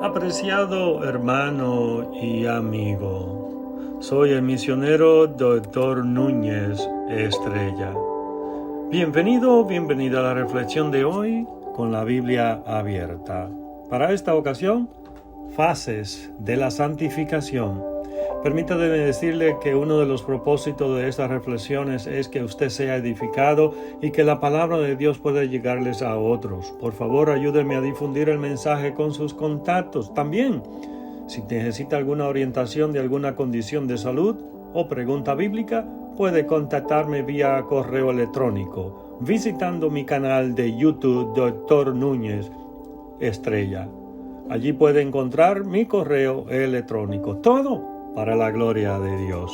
Apreciado hermano y amigo, soy el misionero Dr. Núñez Estrella. Bienvenida a la reflexión de hoy con la Biblia abierta. Para esta ocasión, fases de la santificación. Permítame decirle que uno de los propósitos de estas reflexiones es que usted sea edificado y que la palabra de Dios pueda llegarles a otros. Por favor, ayúdenme a difundir el mensaje con sus contactos. También, si necesita alguna orientación de alguna condición de salud o pregunta bíblica, puede contactarme vía correo electrónico, visitando mi canal de YouTube, Dr. Núñez Estrella. Allí puede encontrar mi correo electrónico. Todo para la gloria de Dios.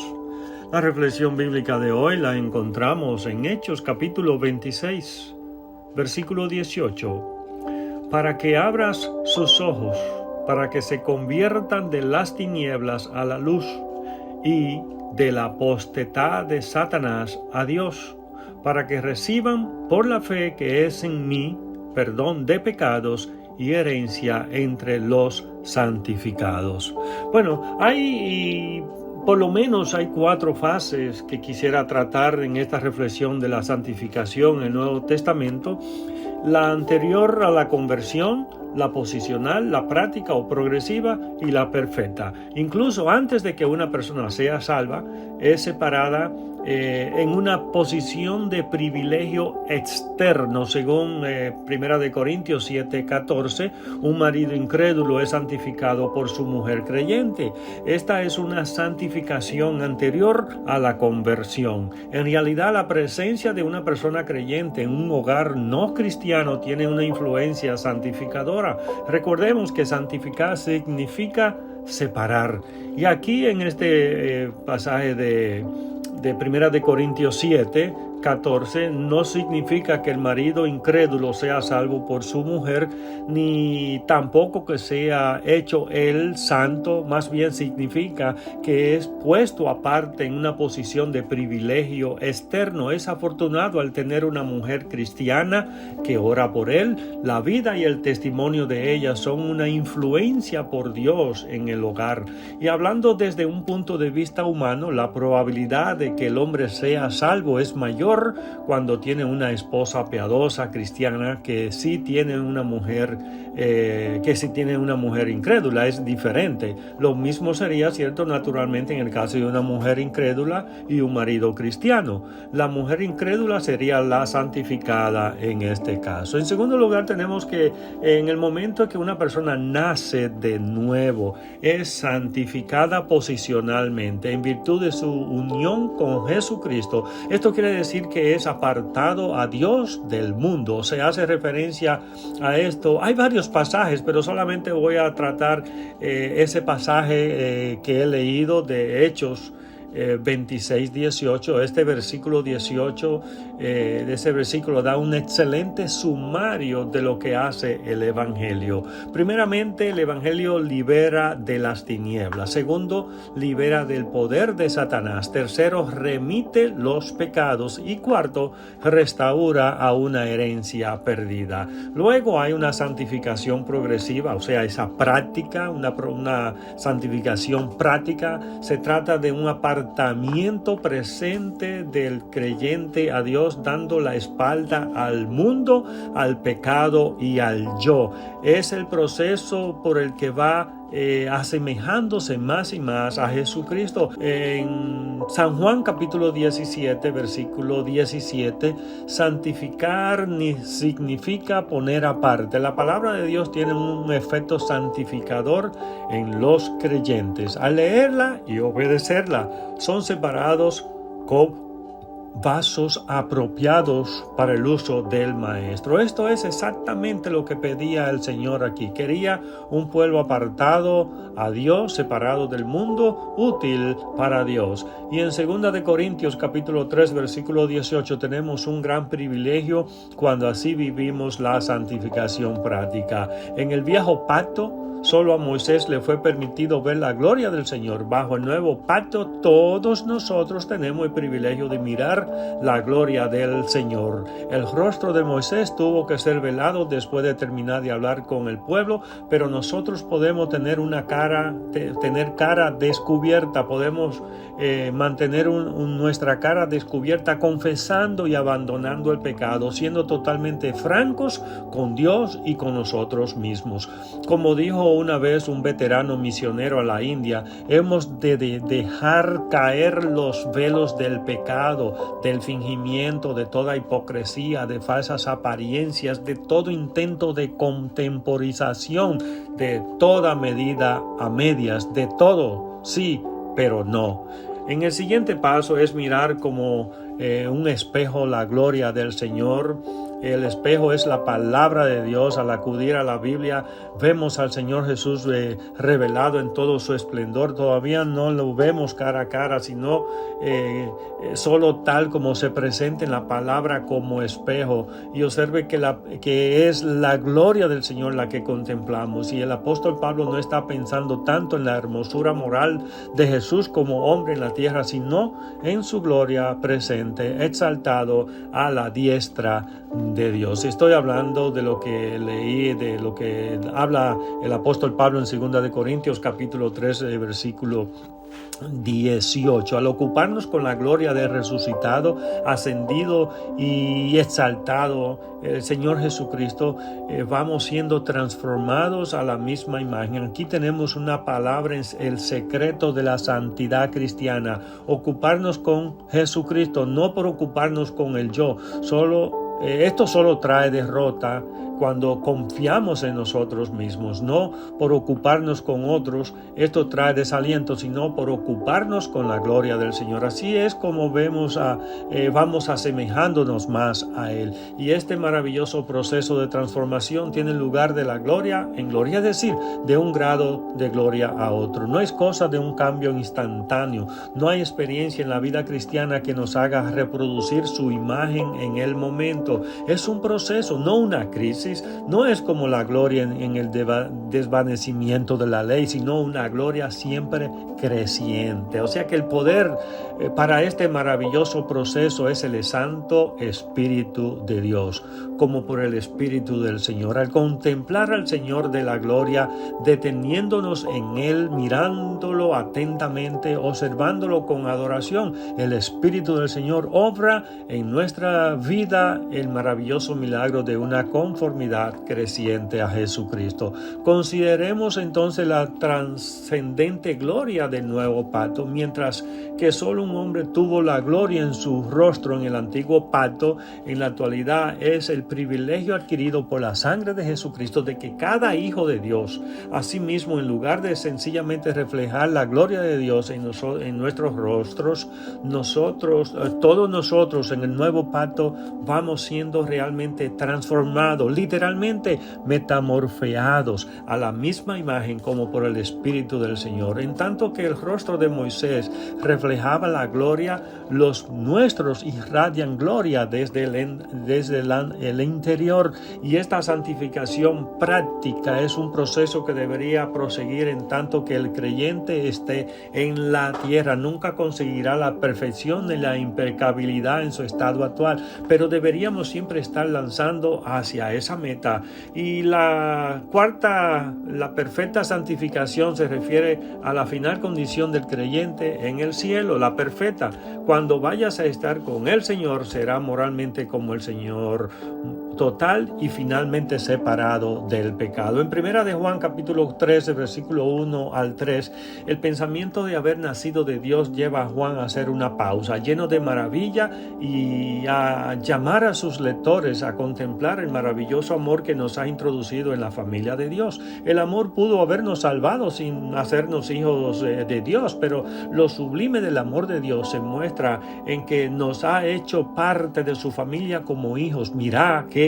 La reflexión bíblica de hoy la encontramos en Hechos capítulo 26, versículo 18. Para que abras sus ojos, para que se conviertan de las tinieblas a la luz y de la potestad de Satanás a Dios, para que reciban por la fe que es en mí perdón de pecados y herencia entre los santificados. Bueno, por lo menos hay 4 fases que quisiera tratar en esta reflexión de la santificación en el Nuevo Testamento. La anterior a la conversión, la posicional, la práctica o progresiva y la perfecta. Incluso antes de que una persona sea salva, es separada en una posición de privilegio externo, según 1 Corintios 7:14, un marido incrédulo es santificado por su mujer creyente. Esta es una santificación anterior a la conversión. En realidad, la presencia de una persona creyente en un hogar no cristiano tiene una influencia santificadora. Recordemos que santificar significa separar. Y aquí en este pasaje de 1 Corintios 7:14 no significa que el marido incrédulo sea salvo por su mujer, ni tampoco que sea hecho él santo. Más bien significa que es puesto aparte en una posición de privilegio externo. Es afortunado al tener una mujer cristiana que ora por él. La vida y el testimonio de ella son una influencia por Dios en el hogar. Y hablando desde un punto de vista humano, la probabilidad de que el hombre sea salvo es mayor cuando tiene una esposa piadosa cristiana que sí tiene una mujer incrédula. Es diferente. Lo mismo sería cierto naturalmente en el caso de una mujer incrédula y un marido cristiano. La mujer incrédula sería la santificada en este caso. En segundo lugar, tenemos que en el momento que una persona nace de nuevo, es santificada posicionalmente en virtud de su unión con Jesucristo. Esto quiere decir que es apartado a Dios del mundo. Se hace referencia a esto. Hay varios pasajes, pero solamente voy a tratar ese pasaje que he leído de Hechos 26:18. Este versículo 18 de ese versículo da un excelente sumario de lo que hace el Evangelio. Primeramente, el Evangelio libera de las tinieblas. Segundo, libera del poder de Satanás. Tercero, remite los pecados. Y cuarto, restaura a una herencia perdida. Luego hay una santificación progresiva, o sea, esa práctica, una santificación práctica. Se trata de un apartamiento presente del creyente a Dios, dando la espalda al mundo, al pecado y al yo. Es el proceso por el que va asemejándose más y más a Jesucristo. En San Juan capítulo 17, versículo 17, santificar significa poner aparte. La palabra de Dios tiene un efecto santificador en los creyentes. Al leerla y obedecerla, son separados con vasos apropiados para el uso del Maestro. Esto es exactamente lo que pedía el Señor aquí. Quería un pueblo apartado a Dios, separado del mundo, útil para Dios. Y en 2 Corintios capítulo 3 versículo 18 tenemos un gran privilegio cuando así vivimos la santificación práctica. En el viejo pacto solo a Moisés le fue permitido ver la gloria del Señor. Bajo el nuevo pacto, todos nosotros tenemos el privilegio de mirar la gloria del Señor. El rostro de Moisés tuvo que ser velado después de terminar de hablar con el pueblo, pero nosotros podemos tener cara descubierta, podemos mantener nuestra cara descubierta, confesando y abandonando el pecado, siendo totalmente francos con Dios y con nosotros mismos. Como dijo una vez un veterano misionero a la India, hemos de dejar caer los velos del pecado, del fingimiento, de toda hipocresía, de falsas apariencias, de todo intento de contemporización, de toda medida a medias, de todo sí, pero no. En el siguiente paso es mirar como un espejo la gloria del Señor. El espejo es la palabra de Dios. Al acudir a la Biblia vemos al Señor Jesús revelado en todo su esplendor. Todavía no lo vemos cara a cara, sino solo tal como se presenta en la palabra como espejo. Y observe que es la gloria del Señor la que contemplamos. Y el apóstol Pablo no está pensando tanto en la hermosura moral de Jesús como hombre en la tierra, sino en su gloria presente, exaltado a la diestra de Dios. Estoy hablando de lo que leí, de lo que habla el apóstol Pablo en 2 de Corintios capítulo 13, versículo 18. Al ocuparnos con la gloria del resucitado, ascendido y exaltado el Señor Jesucristo, vamos siendo transformados a la misma imagen. Aquí tenemos una palabra, el secreto de la santidad cristiana: ocuparnos con Jesucristo, no por ocuparnos con el yo. Esto solo trae derrota cuando confiamos en nosotros mismos, no por ocuparnos con otros. Esto trae desaliento, sino por ocuparnos con la gloria del Señor. Así es como vamos asemejándonos más a Él. Y este maravilloso proceso de transformación tiene lugar de la gloria en gloria, es decir, de un grado de gloria a otro. No es cosa de un cambio instantáneo. No hay experiencia en la vida cristiana que nos haga reproducir su imagen en el momento. Es un proceso, no una crisis. No es como la gloria en el desvanecimiento de la ley, sino una gloria siempre creciente. O sea que el poder para este maravilloso proceso es el Santo Espíritu de Dios, como por el Espíritu del Señor. Al contemplar al Señor de la gloria, deteniéndonos en Él, mirándolo atentamente, observándolo con adoración, el Espíritu del Señor obra en nuestra vida el maravilloso milagro de una conformidad creciente a Jesucristo. Consideremos entonces la trascendente gloria del nuevo pacto. Mientras que solo un hombre tuvo la gloria en su rostro en el antiguo pacto, en la actualidad es el privilegio adquirido por la sangre de Jesucristo de que cada hijo de Dios, asimismo, en lugar de sencillamente reflejar la gloria de Dios en nuestros rostros, todos nosotros en el nuevo pacto vamos siendo realmente transformados, literalmente metamorfeados a la misma imagen como por el Espíritu del Señor. En tanto que el rostro de Moisés reflejaba la gloria, los nuestros irradian gloria desde el interior. Y esta santificación práctica es un proceso que debería proseguir en tanto que el creyente esté en la tierra. Nunca conseguirá la perfección ni la impecabilidad en su estado actual, pero deberíamos siempre estar lanzando hacia esa meta. Y la perfecta santificación se refiere a la final condición del creyente en el cielo, la perfecta. Cuando vayas a estar con el Señor, será moralmente como el Señor, total y finalmente separado del pecado. En 1 de Juan capítulo 13, versículo 1 al 3, el pensamiento de haber nacido de Dios lleva a Juan a hacer una pausa, lleno de maravilla, y a llamar a sus lectores a contemplar el maravilloso amor que nos ha introducido en la familia de Dios. El amor pudo habernos salvado sin hacernos hijos de Dios, pero lo sublime del amor de Dios se muestra en que nos ha hecho parte de su familia como hijos. Mirá qué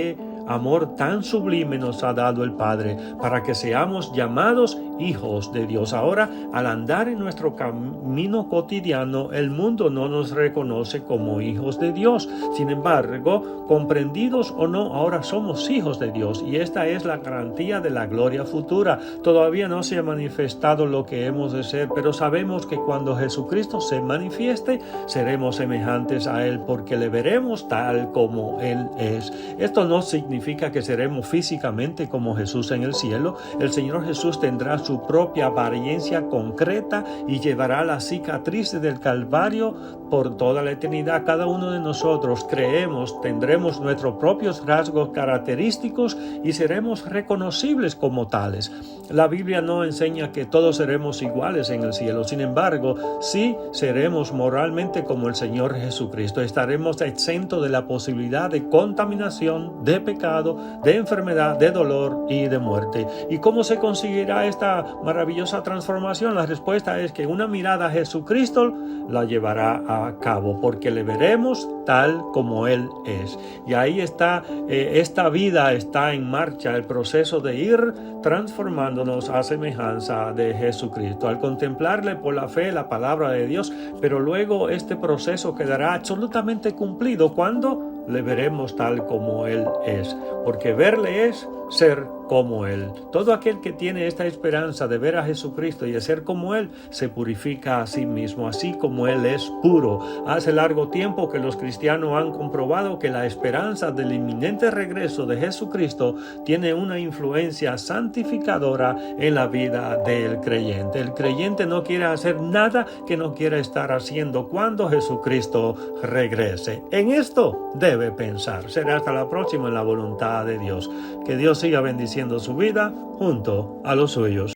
amor tan sublime nos ha dado el Padre para que seamos llamados hijos de Dios. Ahora, al andar en nuestro camino cotidiano, el mundo no nos reconoce como hijos de Dios. Sin embargo, comprendidos o no, ahora somos hijos de Dios, y esta es la garantía de la gloria futura. Todavía no se ha manifestado lo que hemos de ser, pero sabemos que cuando Jesucristo se manifieste, seremos semejantes a Él, porque le veremos tal como Él es. Esto no significa que seremos físicamente como Jesús en el cielo. El Señor Jesús tendrá su propia apariencia concreta y llevará las cicatrices del Calvario por toda la eternidad. Cada uno de nosotros creemos, tendremos nuestros propios rasgos característicos y seremos reconocibles como tales. La Biblia no enseña que todos seremos iguales en el cielo. Sin embargo, sí seremos moralmente como el Señor Jesucristo. Estaremos exentos de la posibilidad de contaminación, de pecado, de enfermedad, de dolor y de muerte. ¿Y cómo se conseguirá esta maravillosa transformación? La respuesta es que una mirada a Jesucristo la llevará a cabo, porque le veremos tal como Él es. Y ahí está, esta vida está en marcha, el proceso de ir transformándonos a semejanza de Jesucristo, al contemplarle por la fe la palabra de Dios, pero luego este proceso quedará absolutamente cumplido cuando le veremos tal como Él es, porque verle es ser como Él. Todo aquel que tiene esta esperanza de ver a Jesucristo y de ser como Él, se purifica a sí mismo, así como Él es puro. Hace largo tiempo que los cristianos han comprobado que la esperanza del inminente regreso de Jesucristo tiene una influencia santificadora en la vida del creyente. El creyente no quiere hacer nada que no quiera estar haciendo cuando Jesucristo regrese. En esto debe pensar. Será hasta la próxima en la voluntad de Dios. Que Dios siga bendiciendo su vida junto a los suyos.